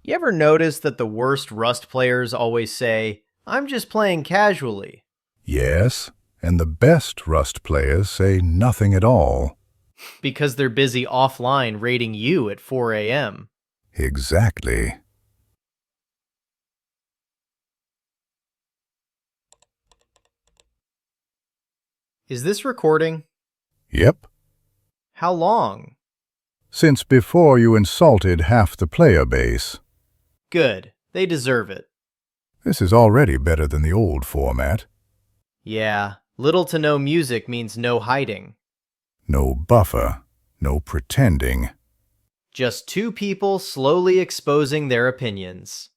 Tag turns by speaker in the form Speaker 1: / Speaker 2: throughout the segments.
Speaker 1: You ever notice that the worst Rust players always say, "I'm just playing casually"?
Speaker 2: Yes, and the best Rust players say nothing at all.
Speaker 1: Because they're busy offline raiding you at 4 a.m.
Speaker 2: Exactly.
Speaker 1: Is this recording?
Speaker 2: Yep.
Speaker 1: How long?
Speaker 2: Since before you insulted half the player base.
Speaker 1: Good. They deserve it.
Speaker 2: This is already better than the old format.
Speaker 1: Yeah, little to no music means no hiding.
Speaker 2: No buffer, no pretending.
Speaker 1: Just two people slowly exposing their opinions.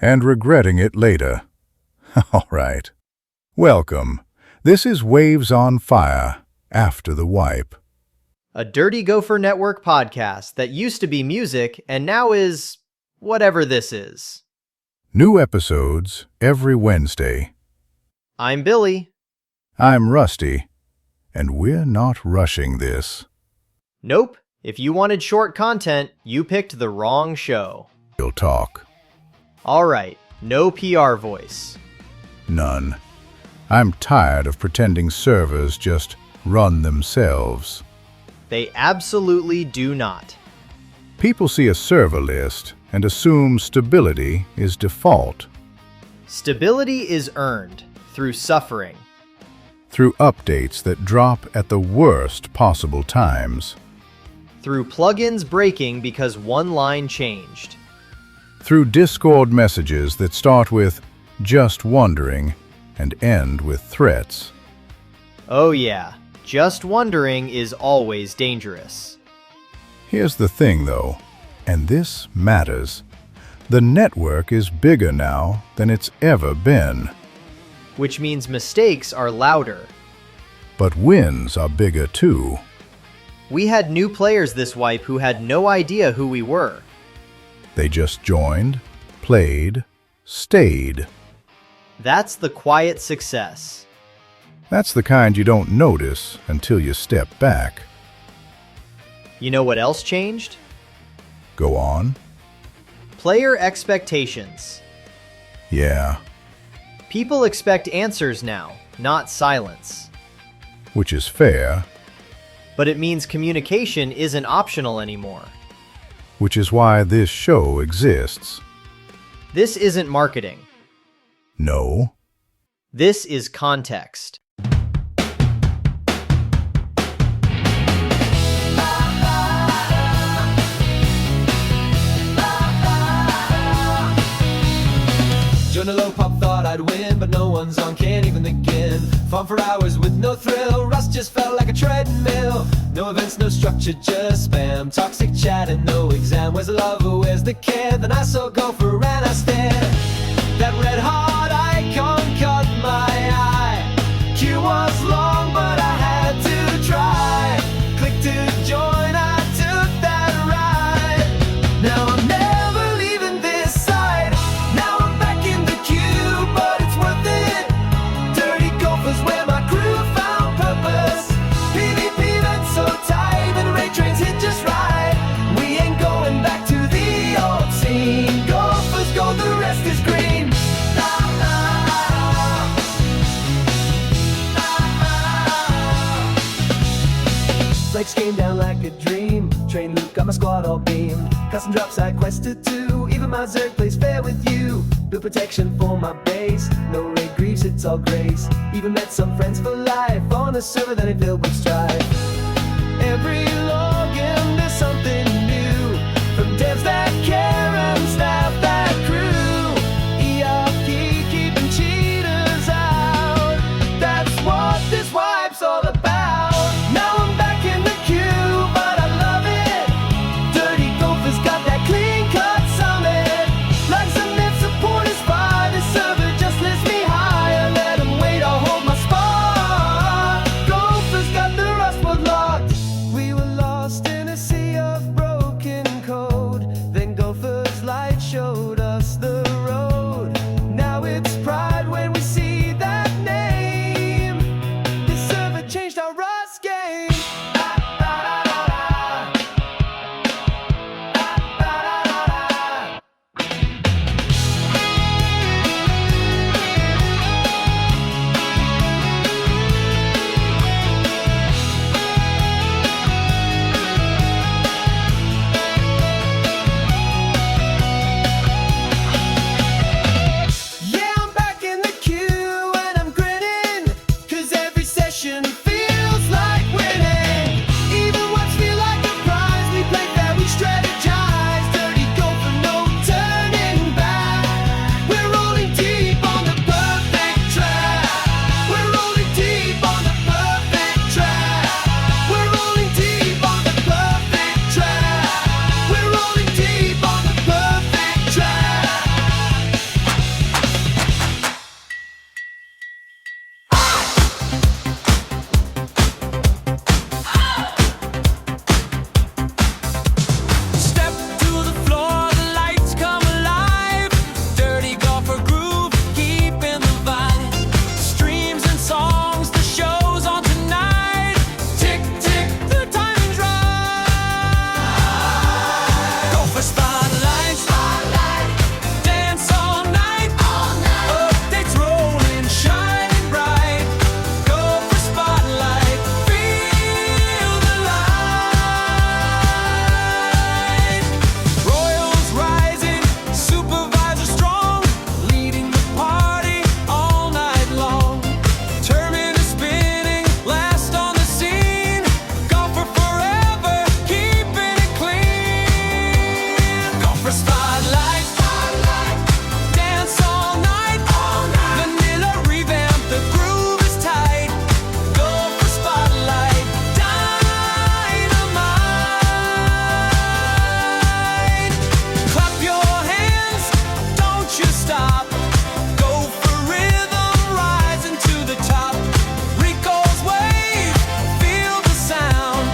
Speaker 2: And regretting it later. All right. Welcome. This is Waves on Fire, after the wipe.
Speaker 1: A Dirty Gofer Network podcast that used to be music and now is whatever this is.
Speaker 2: New episodes every Wednesday.
Speaker 1: I'm Billy.
Speaker 2: I'm Rusty, and we're not rushing this.
Speaker 1: Nope. If you wanted short content, you picked the wrong show.
Speaker 2: We'll talk.
Speaker 1: All right, no PR voice.
Speaker 2: None. I'm tired of pretending servers just run themselves.
Speaker 1: They absolutely do not.
Speaker 2: People see a server list and assume stability is default.
Speaker 1: Stability is earned through suffering.
Speaker 2: Through updates that drop at the worst possible times.
Speaker 1: Through plugins breaking because one line changed.
Speaker 2: Through Discord messages that start with "just wondering" and end with threats.
Speaker 1: Oh yeah, just wondering is always dangerous.
Speaker 2: Here's the thing though, and this matters. The network is bigger now than it's ever been.
Speaker 1: Which means mistakes are louder.
Speaker 2: But wins are bigger too.
Speaker 1: We had new players this wipe who had no idea who we were.
Speaker 2: They just joined, played, stayed.
Speaker 1: That's the quiet success.
Speaker 2: That's the kind you don't notice until you step back.
Speaker 1: You know what else changed?
Speaker 2: Go on.
Speaker 1: Player expectations.
Speaker 2: Yeah.
Speaker 1: People expect answers now, not silence.
Speaker 2: Which is fair.
Speaker 1: But it means communication isn't optional anymore.
Speaker 2: Which is why this show exists.
Speaker 1: This isn't marketing.
Speaker 2: No.
Speaker 1: This is context.
Speaker 3: Jonah Low Pop thought I'd win, but no one's on, can't even begin. Fun for hours with no thrill, Rust just felt like a treadmill. No events, no structure, just spam. Toxic chat and no exam. Where's the love, where's the care? Then I saw Gopher and I stared. That red hot icon caught my eye. Queue was long, but I had to try. Click to join, I took that ride. Now I'm never leaving this side. Now I'm back in the queue, but it's worth it. Dirty Gofer's where my crew found purpose. PvP that's so tight, and raid trains hit just right. We ain't going back to the old scene. Gophers gold, the rest is green. Flakes came down like a dream. Train loop got my squad all beamed. Custom drop side quested too. Even my Zerg plays fair with you. Build protection for my base. No raid griefs, it's all grace. Even met some friends for life on a server that ain't filled with strife. Every login there's something new. From devs that care and staff that crew. ERP keeping cheaters out. That's what this wipe's all about. Now I'm back in the queue, but I love it. Dirty Gofer's got that clean cut summit. Like some net support is fine. This server just lifts me higher. Let him wait, I'll hold my spot. Gofer's got the rust wood locked. We were lost in a sea of broken code. Then Gopher's light showed us the road. Now it's pride when we see that name. This server changed our rust game. spotlight. Dance all night. Vanilla revamp, the groove is tight. Go for spotlight. Dynamite. Clap your hands, don't you stop. Go for rhythm, rising to the top. Rico's wave, feel the sound.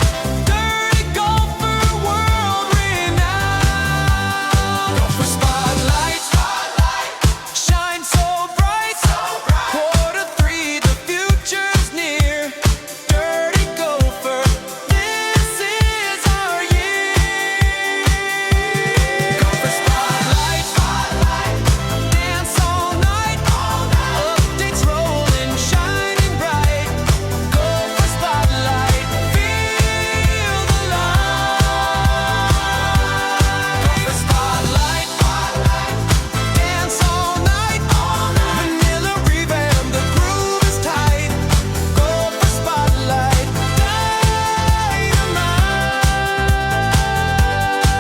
Speaker 3: Dirty Gofer, world renowned. Go for spotlight. Shine so bright. Q3, the future's near. Dirty Gofer, this is our year. Go for spotlight. Dance all night. Updates rolling, shining bright. Go for spotlight. Feel the light. Go for spotlight. Dance all night. Vanilla revamp, the groove is tight. Go for spotlight.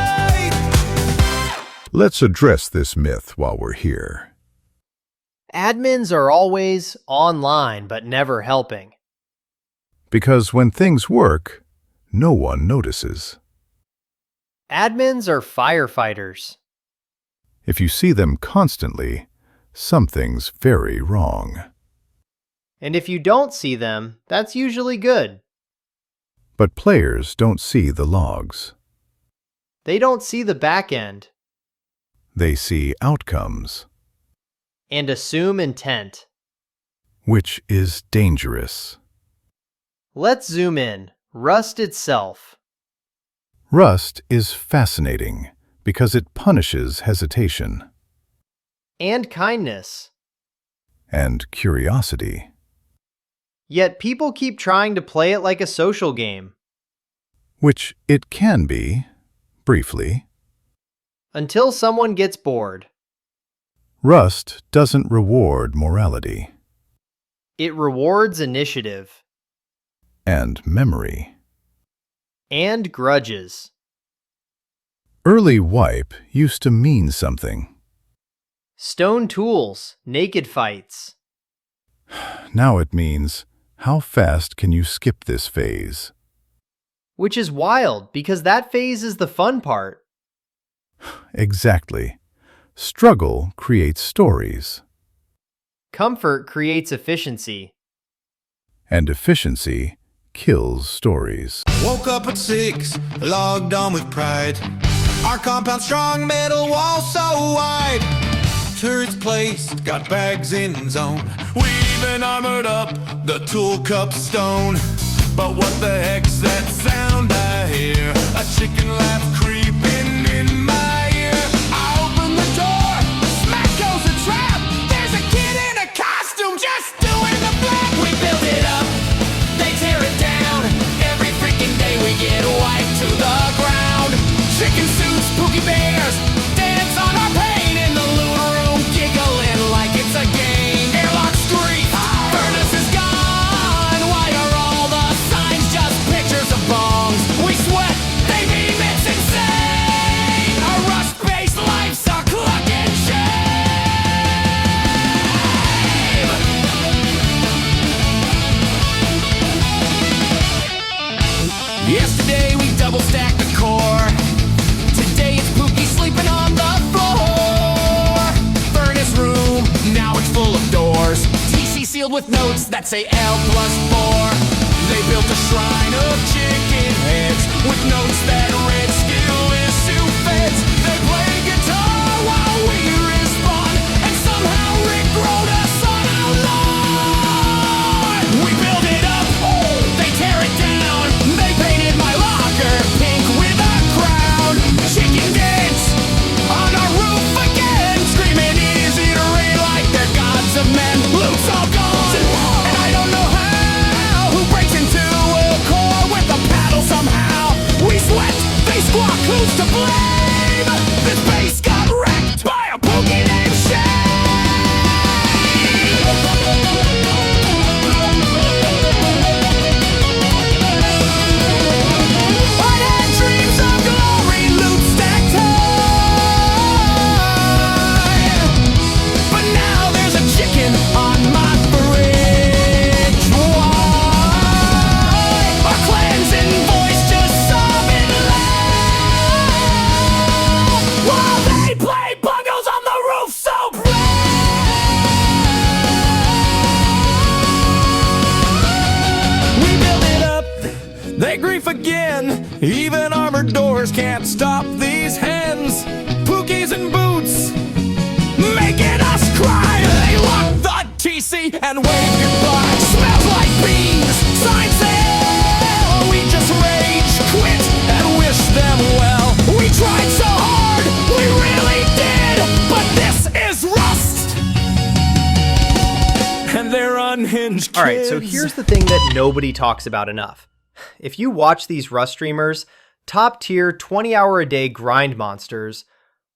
Speaker 3: Dynamite.
Speaker 2: Let's address this myth while we're here.
Speaker 1: Admins are always online but never helping.
Speaker 2: Because when things work, no one notices.
Speaker 1: Admins are firefighters.
Speaker 2: If you see them constantly, something's very wrong.
Speaker 1: And if you don't see them, that's usually good.
Speaker 2: But players don't see the logs.
Speaker 1: They don't see the back end
Speaker 2: They see outcomes,
Speaker 1: and assume intent.
Speaker 2: which is dangerous.
Speaker 1: Let's zoom in. Rust itself.
Speaker 2: Rust is fascinating because it punishes hesitation
Speaker 1: And kindness.
Speaker 2: and curiosity.
Speaker 1: Yet people keep trying to play it like a social game.
Speaker 2: Which it can be, briefly.
Speaker 1: Until someone gets bored.
Speaker 2: Rust doesn't reward morality
Speaker 1: It rewards initiative.
Speaker 2: and memory.
Speaker 1: And grudges.
Speaker 2: Early wipe used to mean something.
Speaker 1: Stone tools. Naked fights.
Speaker 2: Now it means, how fast can you skip this phase?
Speaker 1: Which is wild because that phase is the fun part.
Speaker 2: Exactly. Struggle creates stories,
Speaker 1: Comfort creates efficiency.
Speaker 2: and efficiency kills stories.
Speaker 4: Woke up at 6, logged on with pride. Our compound strong, metal wall so wide. Turrets placed, got bags in zone. We even armored up the tool cup stone. But what the heck's that sound I hear? A chicken laugh creeping in my ear. I open the door, smack goes a trap. There's a kid in a costume just doing the flap.
Speaker 3: We build it up, they tear it down. Every freaking day we get wiped to the ground. Chicken suits, spooky bears, dance on our pain in the loot room, giggling like it's a game. Airlock street, furnace is gone. Why are all the signs just pictures of bongs? We sweat, they beam, it's insane. Our rust-based life's a clock and shame. Yesterday we double stacked the core. Today it's Pookie sleeping on the floor. Furnace room, now it's full of doors. TC sealed with notes that say L+4. They built a shrine of chicken heads with notes that read skill is soup feds. They play guitar while we respond, and somehow Rick wrote us on our lawn. We build it up, they tear it down. They painted my locker pink with a crown. Chicken dance on our roof again, screaming easy to read like they're gods of men. Loot's all gone, and I don't know how. Who breaks into a core with a paddle somehow? We sweat, they squawk, who's to blame?
Speaker 4: again. Even armored doors can't stop these hens. Pookies and boots making us cry. They lock the TC and wave goodbye. Smells like beans. Signs say we just rage quit and wish them well. We tried so hard, we really did, but this is Rust. And they're unhinged kids.
Speaker 1: All right, so here's the thing that nobody talks about enough. If you watch these Rust streamers, top tier 20-hour-a-day grind monsters,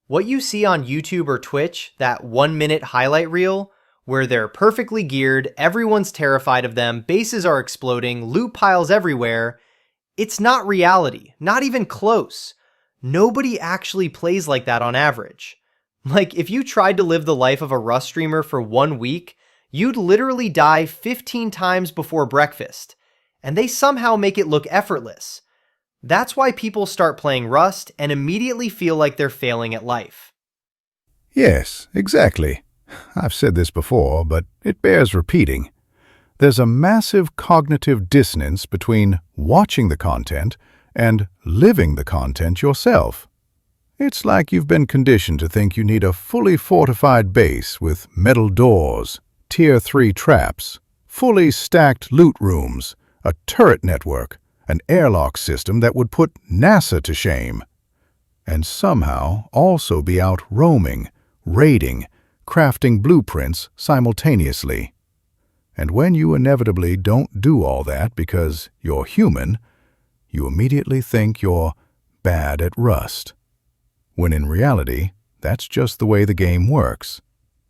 Speaker 1: what you see on YouTube or Twitch, that 1-minute highlight reel, where they're perfectly geared, everyone's terrified of them, bases are exploding, loot piles everywhere, it's not reality, not even close. Nobody actually plays like that on average. Like, if you tried to live the life of a Rust streamer for 1 week, you'd literally die 15 times before breakfast, and they somehow make it look effortless. That's why people start playing Rust and immediately feel like they're failing at life.
Speaker 2: Yes, exactly. I've said this before, but it bears repeating. There's a massive cognitive dissonance between watching the content and living the content yourself. It's like you've been conditioned to think you need a fully fortified base with metal doors, Tier 3 traps, fully stacked loot rooms, a turret network, an airlock system that would put NASA to shame, and somehow also be out roaming, raiding, crafting blueprints simultaneously. And when you inevitably don't do all that because you're human, you immediately think you're bad at Rust. When in reality, that's just the way the game works.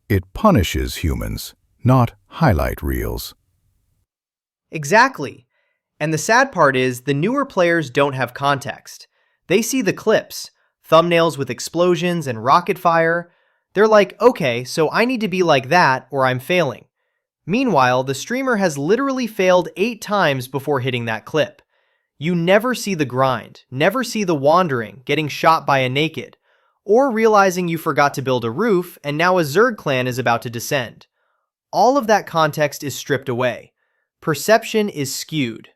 Speaker 2: It punishes humans, not highlight reels.
Speaker 1: Exactly. And the sad part is, the newer players don't have context. They see the clips, thumbnails with explosions and rocket fire. They're like, okay, so I need to be like that or I'm failing. Meanwhile, the streamer has literally failed 8 times before hitting that clip. You never see the grind, never see the wandering, getting shot by a naked, or realizing you forgot to build a roof and now a Zerg clan is about to descend. All of that context is stripped away. Perception is skewed.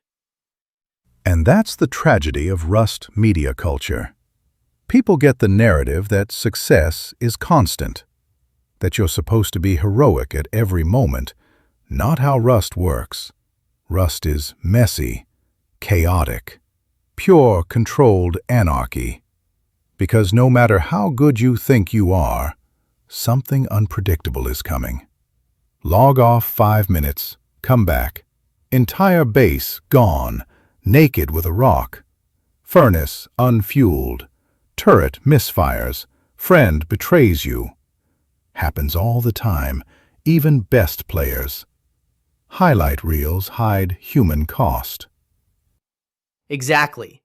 Speaker 2: And that's the tragedy of Rust media culture. People get the narrative that success is constant, that you're supposed to be heroic at every moment. Not how Rust works. Rust is messy, chaotic, pure controlled anarchy. Because no matter how good you think you are, something unpredictable is coming. Log off 5 minutes, come back. Entire base gone, naked with a rock. Furnace unfueled. Turret misfires. Friend betrays you. Happens all the time, even best players. Highlight reels hide human cost.
Speaker 1: Exactly.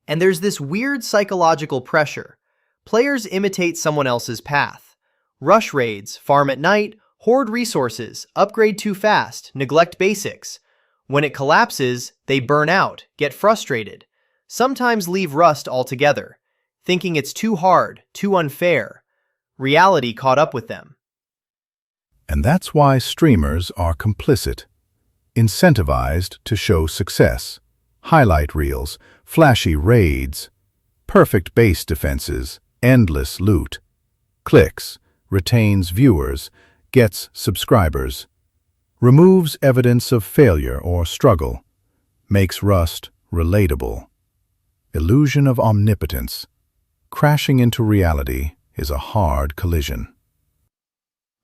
Speaker 1: And there's this weird psychological pressure. Players imitate someone else's path. Rush raids, farm at night, hoard resources, upgrade too fast, neglect basics. When it collapses, they burn out, get frustrated, sometimes leave Rust altogether, thinking it's too hard, too unfair. Reality caught up with them.
Speaker 2: And that's why streamers are complicit, incentivized to show success. Highlight reels, flashy raids, perfect base defenses, endless loot. Clicks, retains viewers, gets subscribers. Removes evidence of failure or struggle. Makes Rust relatable. Illusion of omnipotence. Crashing into reality is a hard collision.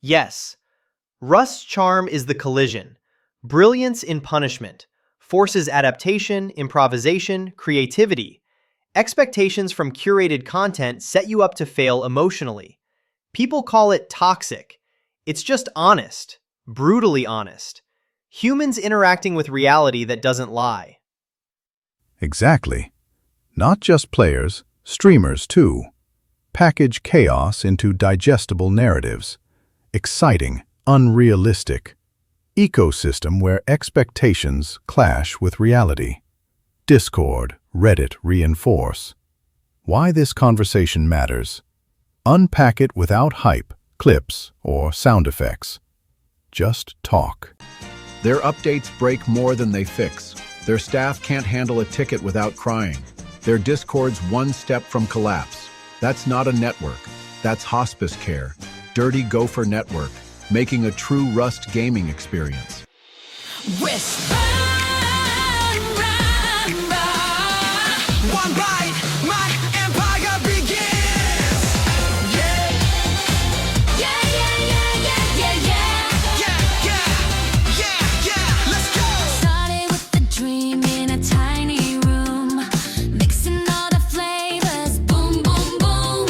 Speaker 1: Yes, Rust's charm is the collision. Brilliance in punishment. Forces adaptation, improvisation, creativity. Expectations from curated content set you up to fail emotionally. People call it toxic. It's just honest, brutally honest. Humans interacting with reality that doesn't lie.
Speaker 2: Exactly. Not just players, streamers too. Package chaos into digestible narratives. Exciting, unrealistic. Ecosystem where expectations clash with reality. Discord, Reddit reinforce. Why this conversation matters. Unpack it without hype, clips, or sound effects. Just talk.
Speaker 5: Their updates break more than they fix. Their staff can't handle a ticket without crying. Their Discord's one step from collapse. That's not a network. That's hospice care. Dirty Gofer Network, making a true Rust gaming experience.
Speaker 4: One bite, my empire begins. Yeah. Yeah, yeah, yeah, yeah, yeah, yeah. Yeah, yeah, yeah, yeah. Let's go.
Speaker 6: Started with a dream in a tiny room, mixing all the flavors, boom, boom, boom.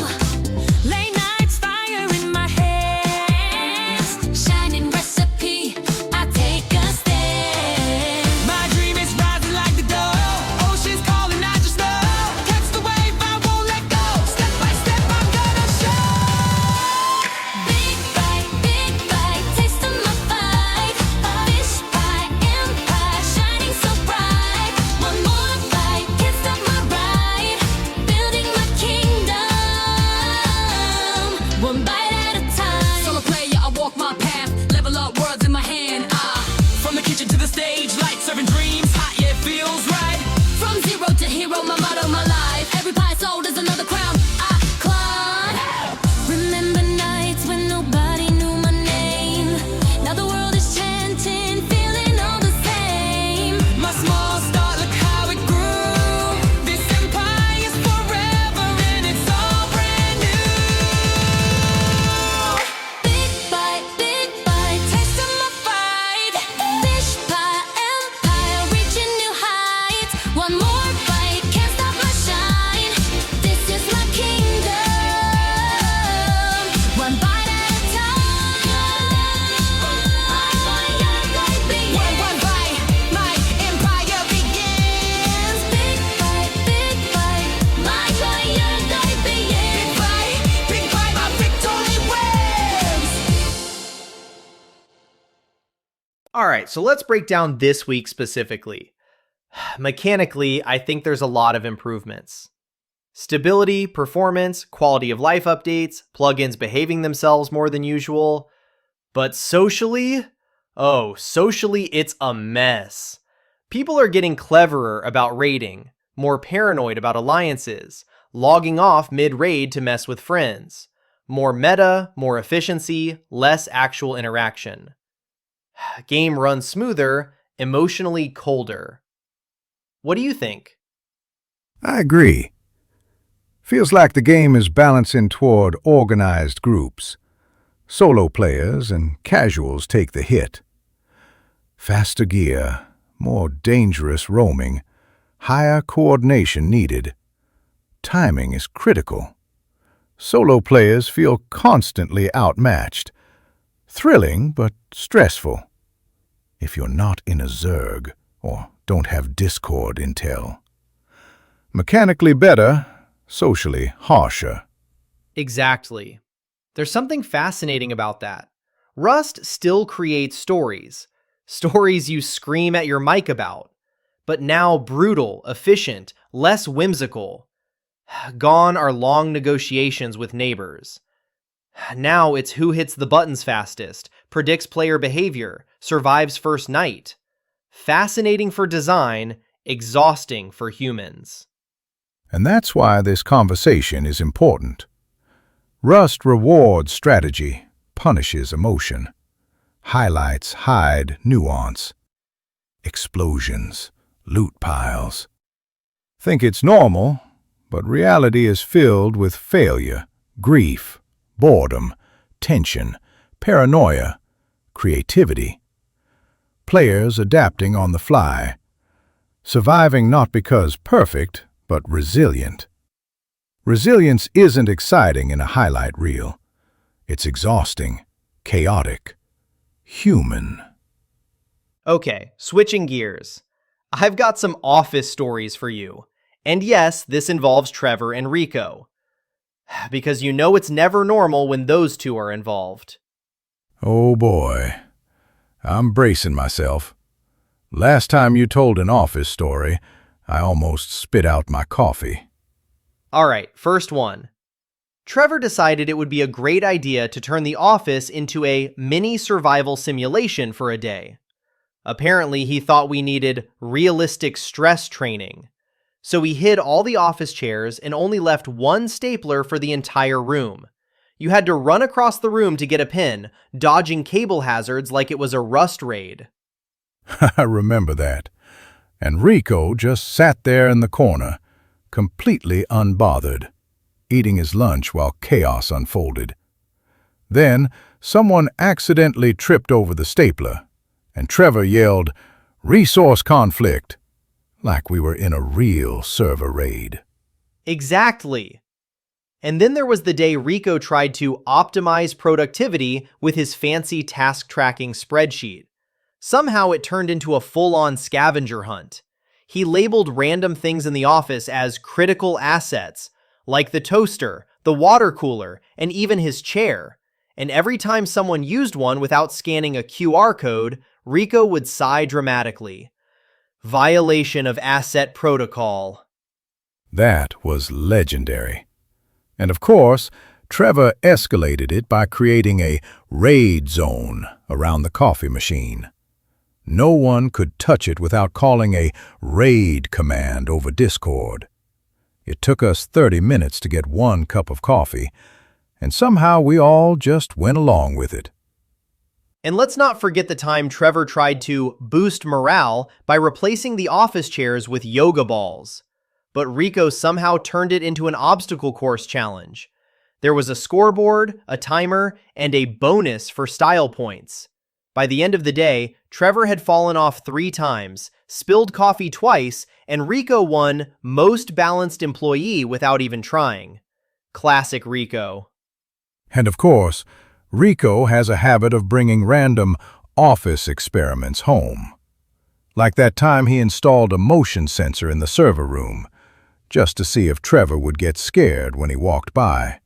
Speaker 6: Late nights, fire in my hands, shining recipe, I take a stand.
Speaker 4: My dream is rising like the dough. Oceans calling, I just know. Catch the wave, I won't let go. Step by step, I'm gonna show.
Speaker 6: Big bite, taste of my fight. Fish pie, empire, shining so bright. One more bite, can't stop my ride. Building my kingdom, one bite at a time.
Speaker 7: Solo player, I walk my path, level up words in my hand. From the kitchen to the stage, light serving dreams, hot yeah, it feels right.
Speaker 6: From zero to hero, my motto, my life. Every pie sold is another crown I climb. Remember nights when nobody knew my name. Now the world is chanting, feeling all the same.
Speaker 4: My small start, look how it grew. This empire's forever and it's all brand new.
Speaker 6: Big bite, taste of my fight. Fish pie, empire, reaching new heights. One more bite, can't stop my shine. This is my kingdom, one bite at a time.
Speaker 4: One bite, my empire begins.
Speaker 6: Big bite, my fire begins.
Speaker 4: Big bite, my victory wins.
Speaker 1: All right, so let's break down this week specifically. Mechanically, I think there's a lot of improvements. Stability, performance, quality of life updates, plugins behaving themselves more than usual. But socially? Oh, socially it's a mess. People are getting cleverer about raiding, more paranoid about alliances, logging off mid-raid to mess with friends. More meta, more efficiency, less actual interaction. Game runs smoother, emotionally colder. What do you think?
Speaker 2: I agree. Feels like the game is balancing toward organized groups. Solo players and casuals take the hit. Faster gear, more dangerous roaming, higher coordination needed. Timing is critical. Solo players feel constantly outmatched. Thrilling, but stressful. If you're not in a Zerg or don't have Discord intel. Mechanically better, socially harsher.
Speaker 1: Exactly. There's something fascinating about that. Rust still creates stories. Stories you scream at your mic about. But now brutal, efficient, less whimsical. Gone are long negotiations with neighbors. Now it's who hits the buttons fastest, predicts player behavior, survives first night. Fascinating for design, exhausting for humans.
Speaker 2: And that's why this conversation is important. Rust rewards strategy, punishes emotion. Highlights hide nuance. Explosions, loot piles. Think it's normal, but reality is filled with failure, grief, boredom, tension, paranoia, creativity. Players adapting on the fly. Surviving not because perfect, but resilient. Resilience isn't exciting in a highlight reel. It's exhausting, chaotic, human.
Speaker 1: Okay, switching gears. I've got some office stories for you. And yes, this involves Trevor and RICO. Because you know it's never normal when those two are involved.
Speaker 2: Oh boy, I'm bracing myself. Last time you told an office story, I almost spit out my coffee.
Speaker 1: All right, first one. Trevor decided it would be a great idea to turn the office into a mini survival simulation for a day. Apparently, he thought we needed realistic stress training. So he hid all the office chairs and only left one stapler for the entire room. You had to run across the room to get a pin, dodging cable hazards like it was a rust raid.
Speaker 2: I remember that. And Rico just sat there in the corner, completely unbothered, eating his lunch while chaos unfolded. Then, someone accidentally tripped over the stapler, and Trevor yelled, "Resource conflict," like we were in a real server raid.
Speaker 1: Exactly. And then there was the day Rico tried to optimize productivity with his fancy task tracking spreadsheet. Somehow it turned into a full-on scavenger hunt. He labeled random things in the office as critical assets, like the toaster, the water cooler, and even his chair. And every time someone used one without scanning a QR code, Rico would sigh dramatically. Violation of asset protocol.
Speaker 2: That was legendary. And of course, Trevor escalated it by creating a raid zone around the coffee machine. No one could touch it without calling a raid command over Discord. It took us 30 minutes to get one cup of coffee, and somehow we all just went along with it.
Speaker 1: And let's not forget the time Trevor tried to boost morale by replacing the office chairs with yoga balls. But Rico somehow turned it into an obstacle course challenge. There was a scoreboard, a timer, and a bonus for style points. By the end of the day, Trevor had fallen off 3 times, spilled coffee twice, and Rico won Most Balanced Employee without even trying. Classic Rico.
Speaker 2: And of course, Rico has a habit of bringing random office experiments home. Like that time he installed a motion sensor in the server room, just to see if Trevor would get scared when he walked by.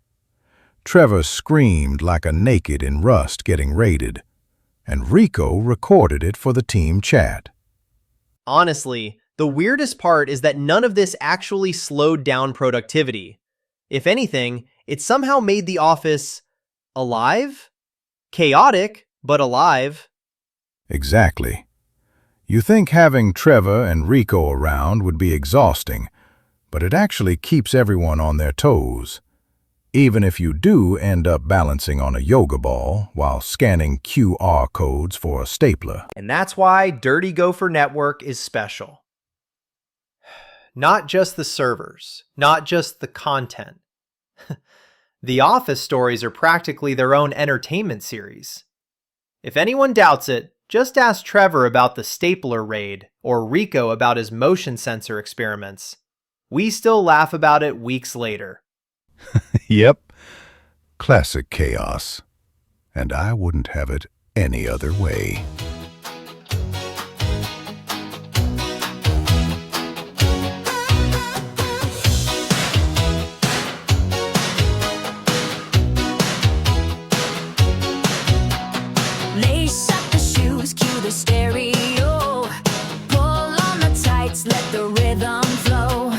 Speaker 2: Trevor screamed like a naked in Rust getting raided, and Rico recorded it for the team chat.
Speaker 1: Honestly, the weirdest part is that none of this actually slowed down productivity. If anything, it somehow made the office alive? Chaotic, but alive.
Speaker 2: Exactly. You think having Trevor and Rico around would be exhausting, but it actually keeps everyone on their toes. Even if you do end up balancing on a yoga ball while scanning QR codes for a stapler.
Speaker 1: And that's why Dirty Gofer Network is special. Not just the servers, not just the content. The Office stories are practically their own entertainment series. If anyone doubts it, just ask Trevor about the stapler raid or Rico about his motion sensor experiments. We still laugh about it weeks later.
Speaker 2: Yep. Classic chaos. And I wouldn't have it any other way.
Speaker 6: Lace up the shoes, cue the stereo. Pull on the tights, let the rhythm flow.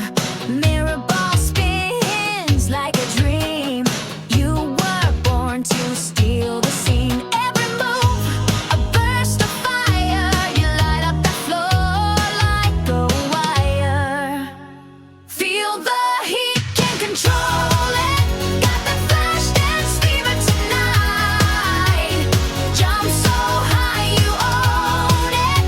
Speaker 6: Mirror ball spins like a dream. You were born to steal the scene. Every move, a burst of fire. You light up the floor like a wire. Feel the heat, can't control it. Got the flash dance fever tonight. Jump so high, you own it.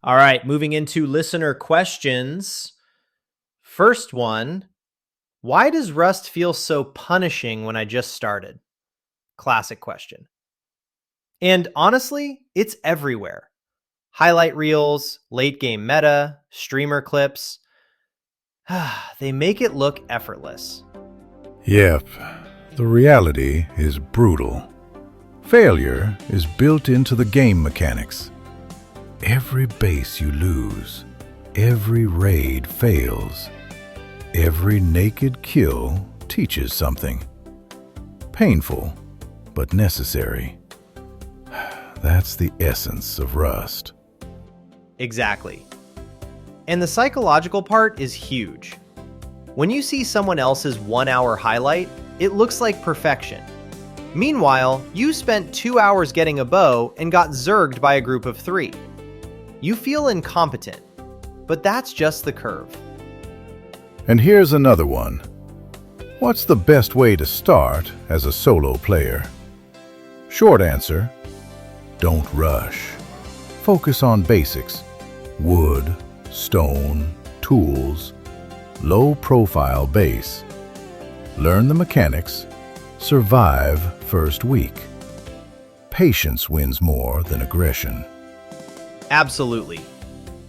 Speaker 1: All right, moving into listener questions. First one, why does Rust feel so punishing when I just started? Classic question. And honestly, it's everywhere. Highlight reels, late game meta, streamer clips. They make it look effortless.
Speaker 2: Yep, the reality is brutal. Failure is built into the game mechanics. Every base you lose, every raid fails, every naked kill teaches something. Painful, but necessary. That's the essence of Rust.
Speaker 1: Exactly. And the psychological part is huge. When you see someone else's 1 hour highlight, it looks like perfection. Meanwhile, you spent 2 hours getting a bow and got zerged by a group of 3. You feel incompetent, but that's just the curve.
Speaker 2: And here's another one. What's the best way to start as a solo player? Short answer, don't rush. Focus on basics. Wood, stone, tools, low-profile base. Learn the mechanics. Survive first week. Patience wins more than aggression.
Speaker 1: Absolutely.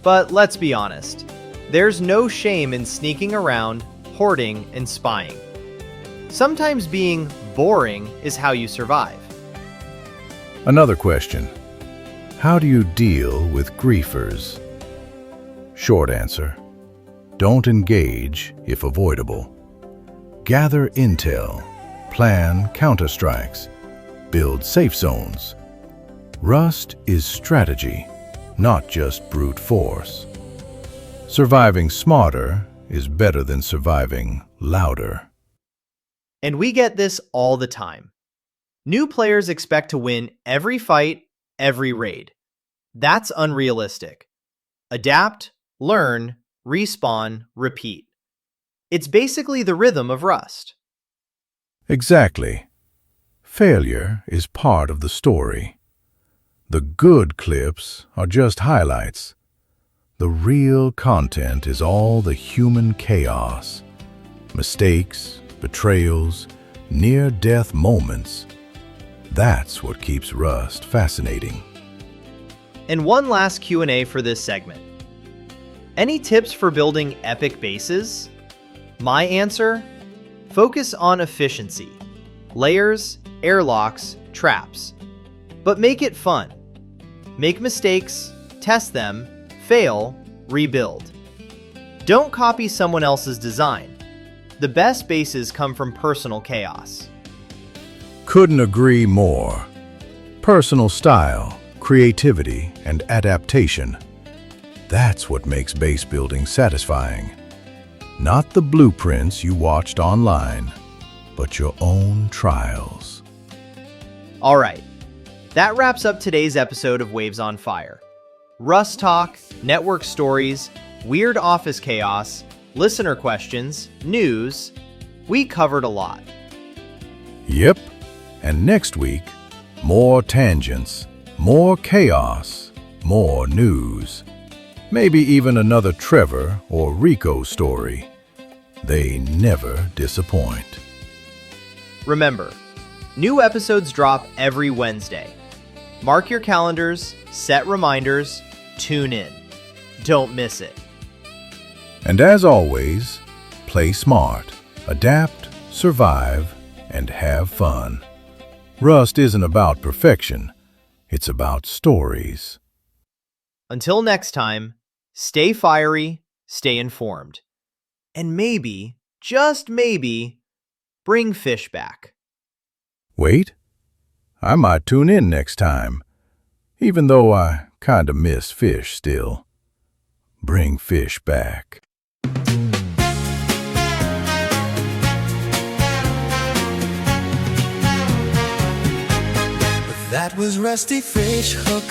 Speaker 1: But let's be honest. There's no shame in sneaking around, hoarding, and spying. Sometimes being boring is how you survive.
Speaker 2: Another question. How do you deal with griefers? Short answer. Don't engage if avoidable. Gather intel. Plan counterstrikes. Build safe zones. Rust is strategy, not just brute force. Surviving smarter is better than surviving louder.
Speaker 1: And we get this all the time. New players expect to win every fight, every raid. That's unrealistic. Adapt, learn, respawn, repeat. It's basically the rhythm of Rust.
Speaker 2: Exactly. Failure is part of the story. The good clips are just highlights. The real content is all the human chaos, mistakes, betrayals, near-death moments. That's what keeps Rust fascinating.
Speaker 1: And one last Q&A for this segment. Any tips for building epic bases? My answer? Focus on efficiency. Layers, airlocks, traps. But make it fun. Make mistakes, test them, fail, rebuild. Don't copy someone else's design. The best bases come from personal chaos.
Speaker 2: Couldn't agree more. Personal style, creativity, and adaptation. That's what makes base building satisfying. Not the blueprints you watched online, but your own trials.
Speaker 1: All right, that wraps up today's episode of Waves on Fire. Rust talk, network stories, weird office chaos, listener questions, news. We covered a lot.
Speaker 2: Yep, and next week, more tangents, more chaos, more news. Maybe even another Trevor or RICO story. They never disappoint.
Speaker 1: Remember, new episodes drop every Wednesday. Mark your calendars, set reminders, tune in. Don't miss it.
Speaker 2: And as always, play smart, adapt, survive, and have fun. Rust isn't about perfection. It's about stories.
Speaker 1: Until next time, stay fiery, stay informed. And maybe, just maybe, bring fish back.
Speaker 2: Wait, I might tune in next time, even though I kinda miss fish still. Bring fish back.
Speaker 4: That was Rusty Fish Hook,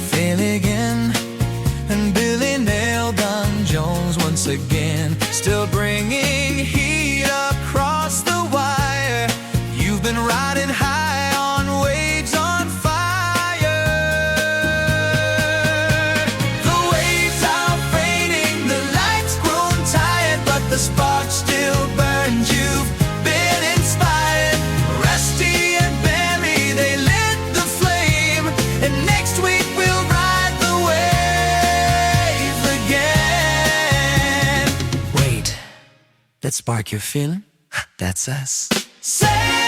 Speaker 4: Finnegan, and Billy nailed on Jones once again. Still bringing heat across the wire. You've been riding high on waves on fire. The
Speaker 8: spark you're feeling? That's us.
Speaker 3: Say